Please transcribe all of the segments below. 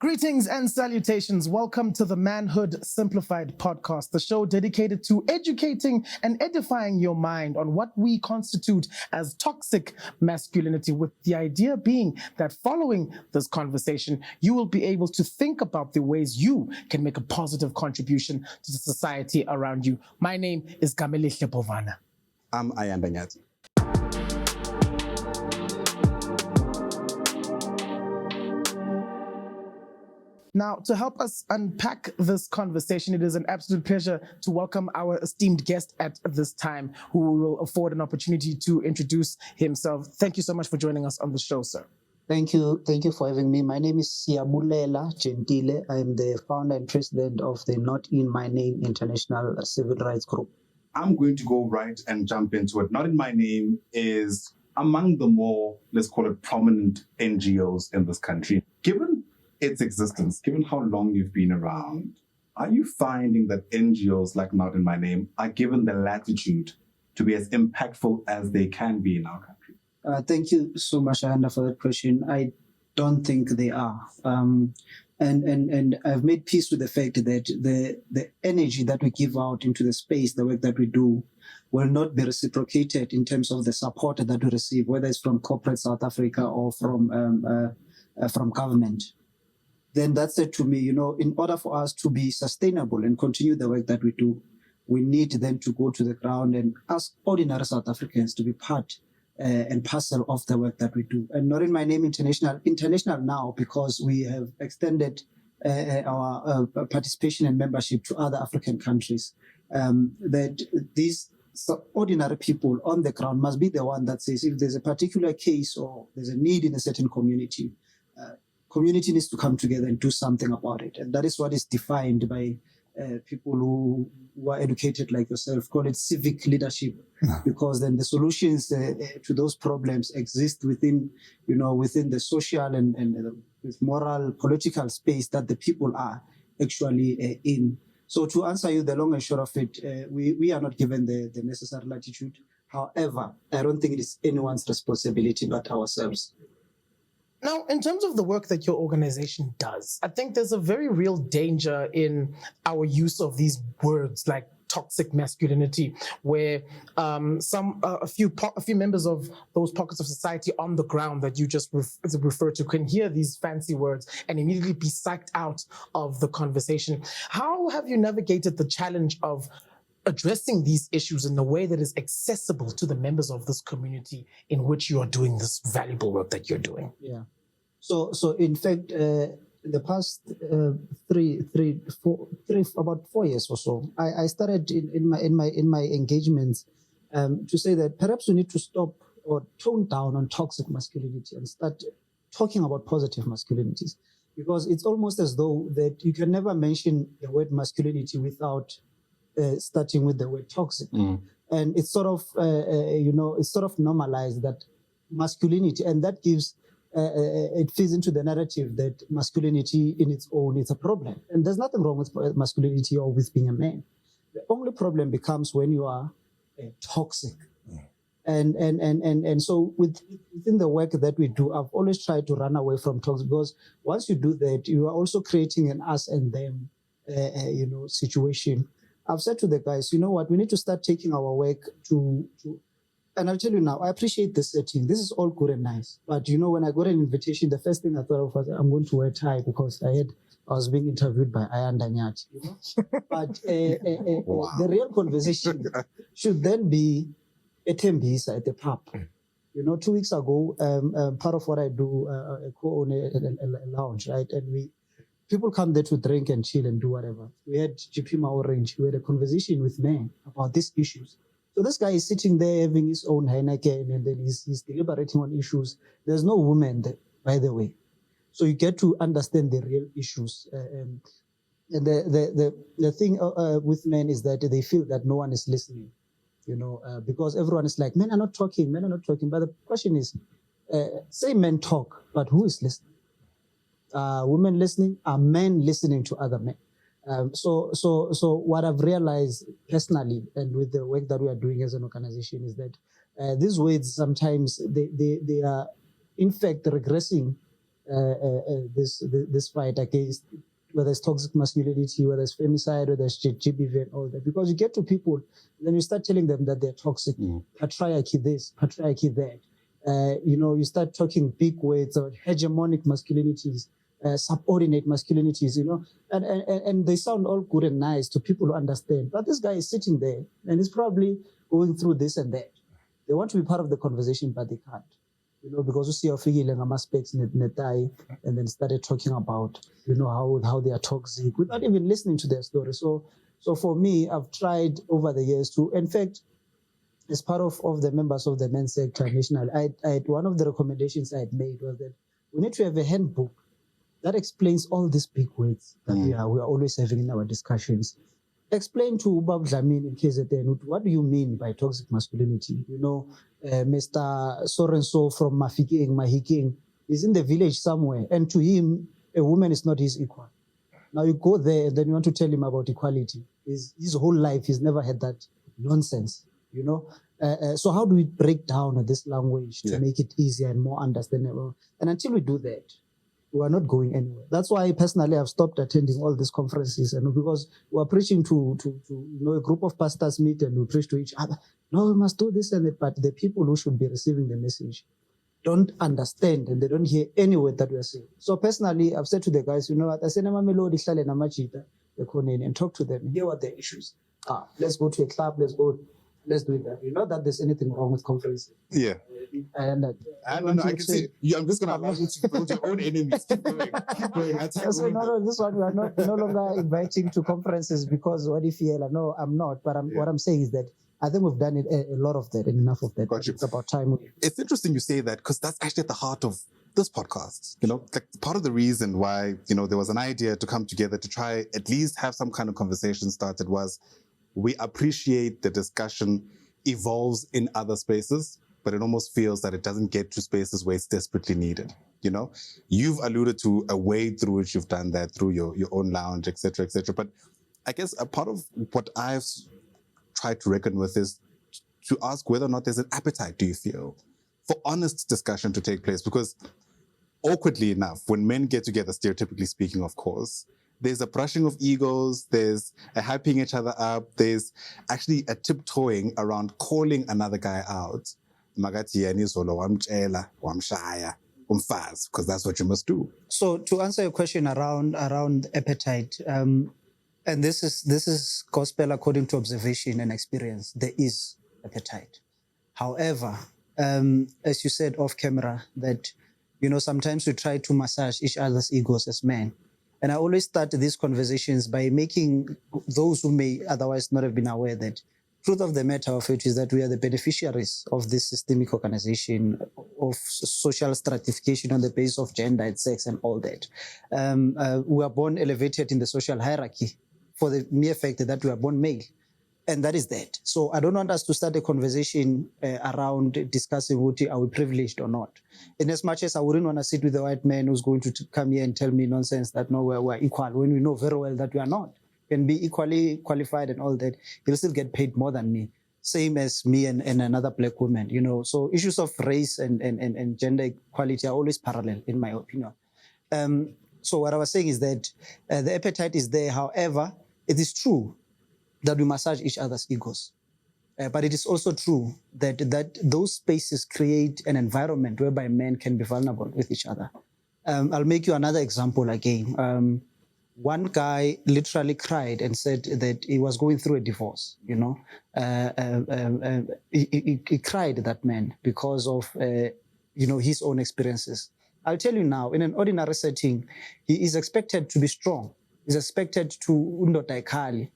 Greetings and salutations. Welcome to the Manhood Simplified podcast, the show dedicated to educating and edifying your mind on what we constitute as toxic masculinity, with the idea being that following this conversation, you will be able to think about the ways you can make a positive contribution to the society around you. My name is Gamelihle Bovana. I'm Ayanda Nyati. Now, to help us unpack this conversation, it is an absolute pleasure to welcome our esteemed guest at this time, who will afford an opportunity to introduce himself. Thank you so much for joining us on the show, sir. Thank you for having me. My name is Siyabulela Gentile. I'm the founder and president of the Not In My Name International Civil Rights Group. I'm going to go right and jump into it. Not In My Name is among the more, let's call it, prominent NGOs in this country. Given its existence, given how long you've been around, are you finding that NGOs like Not In My Name are given the latitude to be as impactful as they can be in our country? Thank you so much, Ayanda, for that question. I don't think they are. And I've made peace with the fact that the energy that we give out into the space, the work that we do, will not be reciprocated in terms of the support that we receive, whether it's from corporate South Africa or from government. Then that said to me, in order for us to be sustainable and continue the work that we do, we need then to go to the ground and ask ordinary South Africans to be part and parcel of the work that we do. And Not In My Name International now, because we have extended our participation and membership to other African countries, that these ordinary people on the ground must be the one that says if there's a particular case or there's a need in a certain community, community needs to come together and do something about it. And that is what is defined by people who are educated like yourself, call it civic leadership, because then the solutions to those problems exist within the social and moral, political space that the people are actually in. So to answer you, the long and short of it, we are not given the necessary latitude. However, I don't think it is anyone's responsibility but ourselves. Now, in terms of the work that your organization does, I think there's a very real danger in our use of these words like toxic masculinity, where a few members of those pockets of society on the ground that you just refer to can hear these fancy words and immediately be psyched out of the conversation. How have you navigated the challenge of addressing these issues in a way that is accessible to the members of this community in which you are doing this valuable work that you're doing? Yeah. So in fact, the past about 4 years or so, I started in my engagements to say that perhaps we need to stop or tone down on toxic masculinity and start talking about positive masculinities, because it's almost as though that you can never mention the word masculinity without starting with the word toxic. And it's sort of normalized that masculinity, and that gives it feeds into the narrative that masculinity in its own is a problem. And there's nothing wrong with masculinity or with being a man. The only problem becomes when you are toxic. And so within the work that we do, I've always tried to run away from toxic, because once you do that, you are also creating an us and them situation. I've said to the guys, you know what, we need to start taking our work to and I'll tell you now, I appreciate this setting. This is all good and nice. But when I got an invitation, the first thing I thought of was I'm going to wear a tie, because I was being interviewed by Ayanda Nyati. But the real conversation should then be at Tembisa at the pub. 2 weeks ago, part of what I do, I co-own a lounge, right? And people come there to drink and chill and do whatever. We had GP Mao Range. We had a conversation with men about these issues. So this guy is sitting there having his own Heineken, and then he's deliberating on issues. There's no woman there, by the way. So you get to understand the real issues. And the thing with men is that they feel that no one is listening, because everyone is like, men are not talking. But the question is, say men talk, but who is listening? Women listening? Are men listening to other men? So what I've realized personally, and with the work that we are doing as an organization, is that these words sometimes they are in fact regressing this fight against whether it's toxic masculinity, whether it's femicide, whether it's GBV and all that. Because you get to people, then you start telling them that they're toxic, patriarchy this, patriarchy that. You start talking big words about hegemonic masculinities, subordinate masculinities, and they sound all good and nice to people who understand. But this guy is sitting there and he's probably going through this and that. They want to be part of the conversation, but they can't. Because you see how feeling aspects in the and then started talking about, how they are toxic without even listening to their story. So for me, I've tried over the years to, in fact, as part of the members of the men's sector national, I one of the recommendations I had made was that we need to have a handbook that explains all these big words that we are always having in our discussions. Explain to Ubab Dlamini in KZN, what do you mean by toxic masculinity? Mr. So-and-so from Mahiking is in the village somewhere, and to him, a woman is not his equal. Now you go there, and then you want to tell him about equality. His whole life, he's never had that nonsense, So how do we break down this language to make it easier and more understandable? And until we do that, we are not going anywhere. That's why personally I've stopped attending all these conferences, and because we are preaching to a group of pastors meet and we preach to each other. No, we must do this and that, but the people who should be receiving the message don't understand and they don't hear any word that we are saying. So personally, I've said to the guys, what? I say, and talk to them, hear what their issues are. Let's go to a club, let's do that. Not that there's anything wrong with conferences. Yeah. And I can see. I'm just going to allow you to build your own enemies. Keep going. This one we are no longer inviting to conferences because what if you no, I'm not. But what I'm saying is that I think we've done a lot of that and enough of that. Got you. It's about time. It's interesting you say that because that's actually at the heart of this podcast. Like part of the reason why there was an idea to come together to try at least have some kind of conversation started was we appreciate the discussion evolves in other spaces, but it almost feels that it doesn't get to spaces where it's desperately needed. You've alluded to a way through which you've done that through your own lounge, etc., etc. But I guess a part of what I've tried to reckon with is to ask whether or not there's an appetite, do you feel, for honest discussion to take place? Because awkwardly enough, when men get together, stereotypically speaking, of course, there's a brushing of egos, there's a hyping each other up, there's actually a tiptoeing around calling another guy out. Because that's what you must do. So to answer your question around appetite, and this is gospel according to observation and experience, there is appetite. However, as you said off camera, that sometimes we try to massage each other's egos as men. And I always start these conversations by making those who may otherwise not have been aware that truth of the matter of it is that we are the beneficiaries of this systemic organization of social stratification on the basis of gender and sex and all that. We are born elevated in the social hierarchy for the mere fact that we are born male. And that is that. So I don't want us to start a conversation around discussing are we privileged or not. In as much as I wouldn't want to sit with a white man who's going to come here and tell me nonsense that no, we're equal, when we know very well that we are not. Can be equally qualified and all that, he'll still get paid more than me. Same as me and another black woman, So issues of race and gender equality are always parallel, in my opinion. So what I was saying is that the appetite is there. However, it is true that we massage each other's egos. But it is also true that those spaces create an environment whereby men can be vulnerable with each other. I'll make you another example again. One guy literally cried and said that he was going through a divorce, He cried, that man, because of, his own experiences. I'll tell you now, in an ordinary setting, he is expected to be strong. He's expected to undotaikali,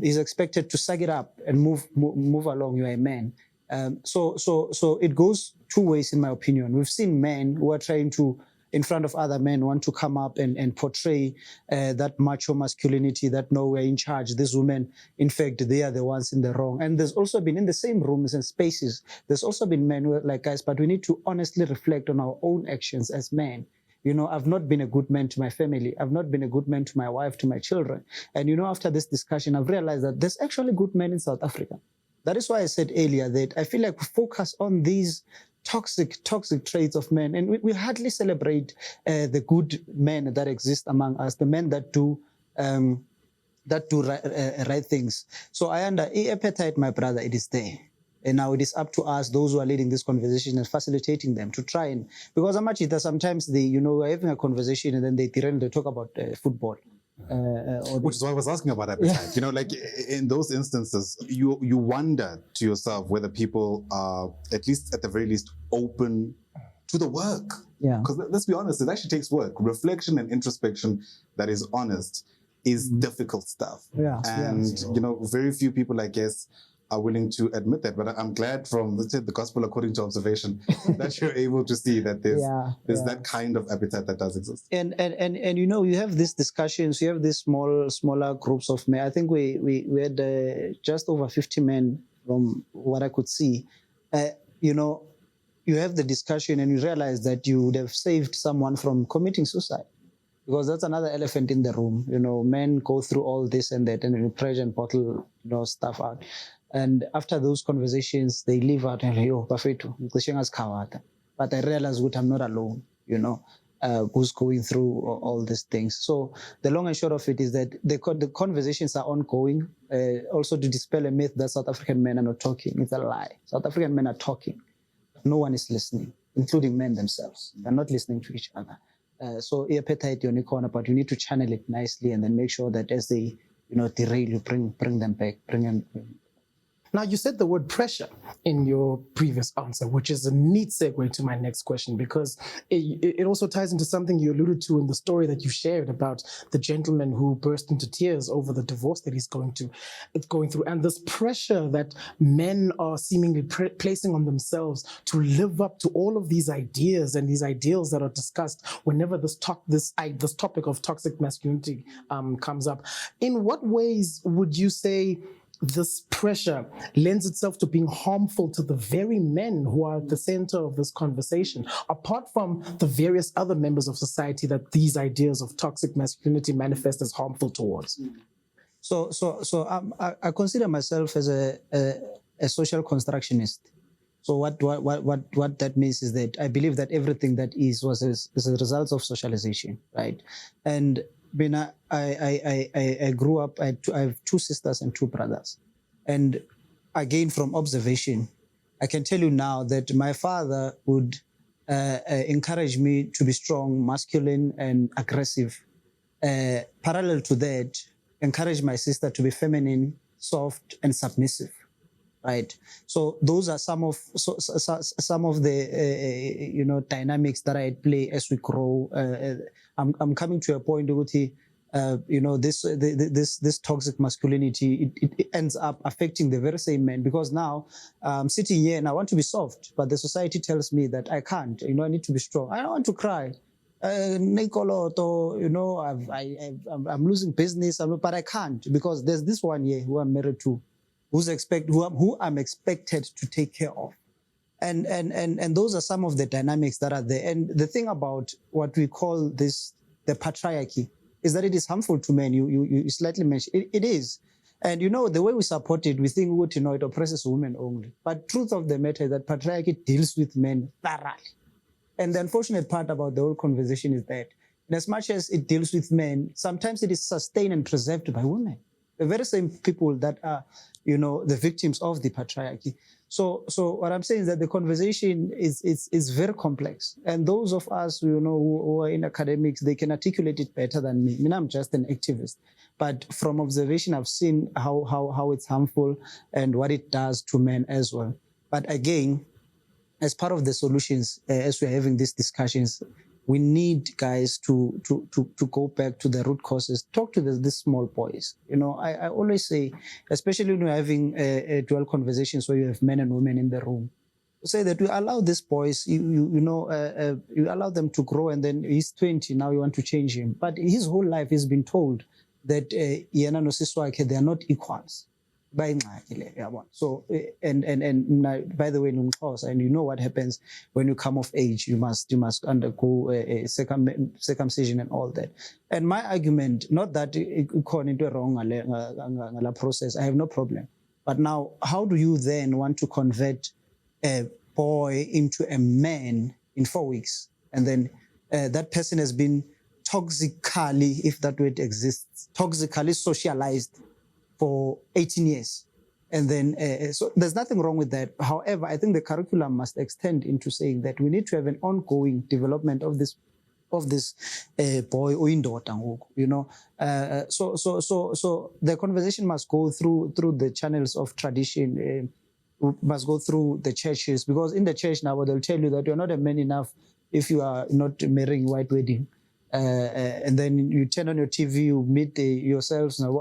He's expected to suck it up and move along. You're a man. So it goes two ways, in my opinion. We've seen men who are trying to, in front of other men, want to come up and portray that macho masculinity, that no, we're in charge. These women, in fact, they are the ones in the wrong. And there's also been, in the same rooms and spaces, there's also been men who are like, guys, but we need to honestly reflect on our own actions as men. I've not been a good man to my family. I've not been a good man to my wife, to my children. And, after this discussion, I've realized that there's actually good men in South Africa. That is why I said earlier that I feel like we focus on these toxic traits of men, and we hardly celebrate the good men that exist among us, the men that do right things. So appetite, my brother, it is there. And now it is up to us, those who are leading this conversation and facilitating them, to try and, because sometimes we're having a conversation and then they talk about football. Which is why I was asking about appetite. Yeah. Like in those instances, you wonder to yourself whether people are, at the very least, open to the work. Yeah. Because let's be honest, it actually takes work. Reflection and introspection that is honest is difficult stuff. Yeah. And, very few people, I guess, are willing to admit that. But I'm glad from, let's say, the gospel according to observation that you're able to see that there's that kind of appetite that does exist. And you have these discussions, you have these smaller groups of men. I think we had just over 50 men from what I could see. You have the discussion and you realize that you would have saved someone from committing suicide. Because that's another elephant in the room. Men go through all this and that and pressure and bottle stuff out. And after those conversations, they leave out and but I realize that I'm not alone, who's going through all these things. So the long and short of it is that the conversations are ongoing. Also to dispel a myth that South African men are not talking. It's a lie. South African men are talking. No one is listening, including men themselves. They're not listening to each other. So appetite on your corner, but you need to channel it nicely and then make sure that as they, derail, you bring them back, bring them. Now, you said the word pressure in your previous answer, which is a neat segue to my next question, because it also ties into something you alluded to in the story that you shared about the gentleman who burst into tears over the divorce that he's going through, and this pressure that men are seemingly placing on themselves to live up to all of these ideas and these ideals that are discussed whenever this topic of toxic masculinity comes up. In what ways would you say this pressure lends itself to being harmful to the very men who are at the center of this conversation, apart from the various other members of society that these ideas of toxic masculinity manifest as harmful towards? So I consider myself as a social constructionist. So what that means is that I believe that everything that is a result of socialization, right? And when I grew up, I have 2 sisters and 2 brothers. And again, from observation, I can tell you now that my father would encourage me to be strong, masculine, and aggressive. Parallel to that, encourage my sister to be feminine, soft, and submissive. Right. So those are some of the dynamics that I play as we grow. I'm coming to a point, this toxic masculinity, it ends up affecting the very same men, because now I'm sitting here and I want to be soft, but the society tells me that I can't. I need to be strong. I don't want to cry. I'm losing business, but I can't, because there's this one here who I'm married to, who I'm expected to take care of. And those are some of the dynamics that are there. And the thing about what we call this, the patriarchy, is that it is harmful to men. You slightly mentioned it is. And the way we support it, we think it oppresses women only. But truth of the matter is that patriarchy deals with men thoroughly. And the unfortunate part about the whole conversation is that, in as much as it deals with men, sometimes it is sustained and preserved by women. The very same people that are, the victims of the patriarchy. So what I'm saying is that the conversation is very complex. And those of us, who are in academics, they can articulate it better than me. I mean, I'm just an activist. But from observation, I've seen how it's harmful and what it does to men as well. But again, as part of the solutions, as we're having these discussions, we need guys to go back to the root causes, talk to these small boys. I always say, especially when you're having dual conversations where you have men and women in the room, say that we allow these boys, you allow them to grow, and then he's 20, now you want to change him. But his whole life he's been told that they are not equals. So by the way, and you know what happens when you come of age, you must undergo a circumcision and all that. And my argument, not that it gone into a wrong process, I have no problem. But now, how do you then want to convert a boy into a man in 4 weeks, and then that person has been toxically, if that word exists, toxically socialized for 18 years. And then, so there's nothing wrong with that. However, I think the curriculum must extend into saying that we need to have an ongoing development of this boy or indoda, you know. So the conversation must go through the channels of tradition, must go through the churches, because in the church now they'll tell you that you're not a man enough if you are not marrying white wedding. And then you turn on your TV, you meet yourselves. Now,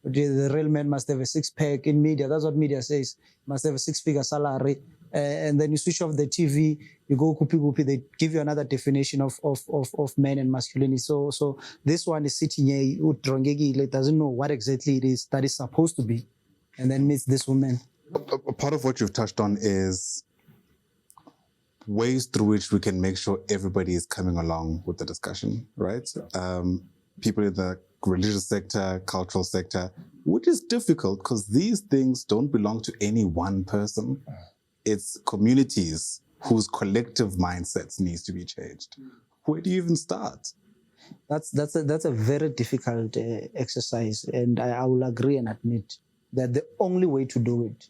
the real man must have a six-pack in media. That's what media says. Must have a six-figure salary. And then you switch off the TV, you go kupi, they give you another definition of men and masculinity. So this one is sitting here, it doesn't know what exactly it is that is supposed to be, and then meets this woman. A part of what you've touched on is ways through which we can make sure everybody is coming along with the discussion, right? People in the religious sector, cultural sector, which is difficult because these things don't belong to any one person. It's communities whose collective mindsets needs to be changed. Where do you even start? That's a very difficult exercise, and I will agree and admit that the only way to do it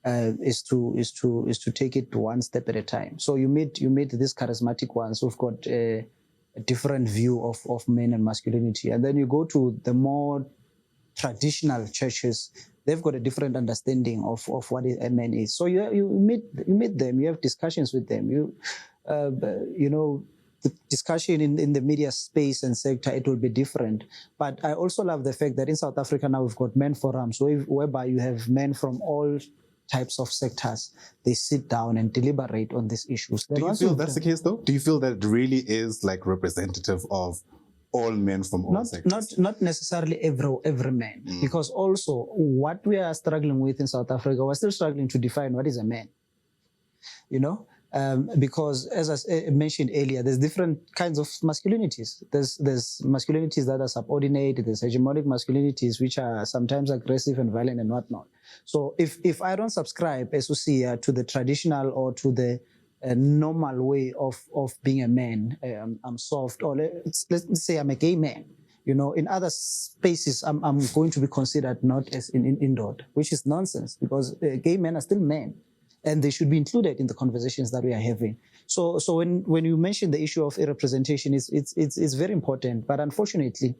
is to take it one step at a time. So you meet these charismatic ones who've got a different view of men and masculinity, and then you go to the more traditional churches. They've got a different understanding of what a man is. So you meet them, you have discussions with them. You know, the discussion in the media space and sector, it will be different. But I also love the fact that in South Africa now we've got men forums, whereby you have men from all types of sectors. They sit down and deliberate on these issues. Do you feel that's the case though? Do you feel that it really is like representative of all men from all sectors? Not necessarily every man, because also what we are struggling with in South Africa, we're still struggling to define what is a man, you know, because as I mentioned earlier, there's different kinds of masculinities. There's masculinities that are subordinate, there's hegemonic masculinities which are sometimes aggressive and violent and whatnot. So if I don't subscribe, as we see, to the traditional or to the normal way of being a man, I'm soft, or let's say I'm a gay man. You know, in other spaces, I'm going to be considered not as indoor, which is nonsense, because gay men are still men, and they should be included in the conversations that we are having. So when you mention the issue of representation, it's very important. But unfortunately,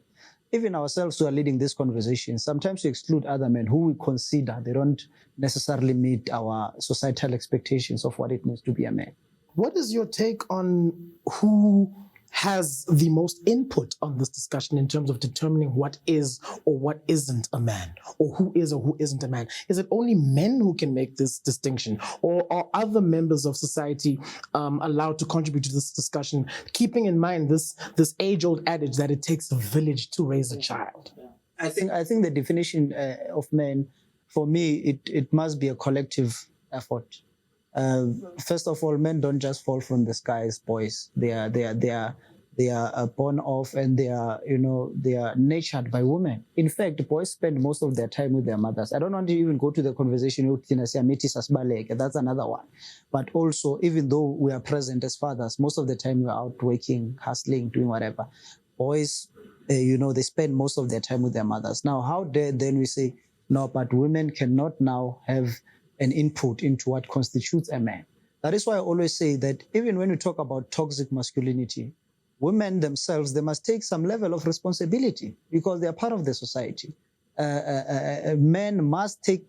even ourselves who are leading this conversation, sometimes we exclude other men who we consider they don't necessarily meet our societal expectations of what it means to be a man. What is your take on who has the most input on this discussion in terms of determining what is or what isn't a man, or who is or who isn't a man? Is it only men who can make this distinction, or are other members of society allowed to contribute to this discussion, keeping in mind this age-old adage that it takes a village to raise a child? I think the definition of men, for me, it must be a collective effort. First of all, men don't just fall from the sky as boys. They are born off, and they are nurtured by women. In fact, boys spend most of their time with their mothers. I don't want to even go to the conversation with that's another one. But also, even though we are present as fathers, most of the time we're out working, hustling, doing whatever. Boys, they spend most of their time with their mothers. Now, how dare then we say, no, but women cannot now have an input into what constitutes a man? That is why I always say that even when we talk about toxic masculinity, women themselves, they must take some level of responsibility because they are part of the society. Men must take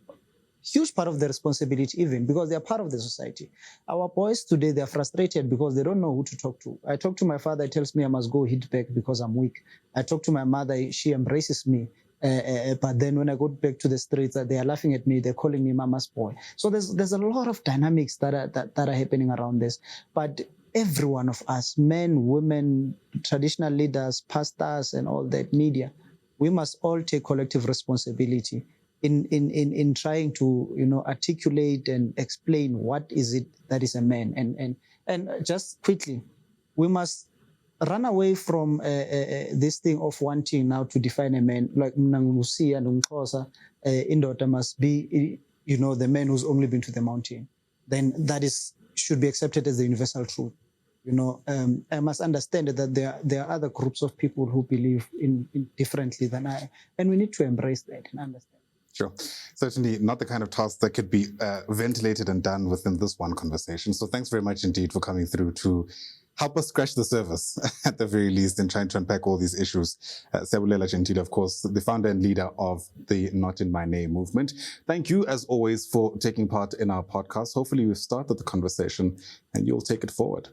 huge part of the responsibility even because they are part of the society. Our boys today, they are frustrated because they don't know who to talk to. I talk to my father, he tells me I must go hit back because I'm weak. I talk to my mother, she embraces me. But then when I go back to the streets, they are laughing at me. They're calling me mama's boy. So there's a lot of dynamics that are happening around this. But every one of us, men, women, traditional leaders, pastors, and all that, media, we must all take collective responsibility in trying to articulate and explain what is it that is a man. And just quickly, we must run away from this thing of wanting now to define a man like Nangusi and Umkosa. Indota must be, the man who's only been to the mountain. Then that is should be accepted as the universal truth. I must understand that there are other groups of people who believe in differently than I, and we need to embrace that and understand. Sure. Certainly not the kind of task that could be ventilated and done within this one conversation. So thanks very much indeed for coming through to help us scratch the surface at the very least in trying to unpack all these issues. Sebulela Gentile, of course, the founder and leader of the Not in My Name movement. Thank you, as always, for taking part in our podcast. Hopefully we've started the conversation and you'll take it forward.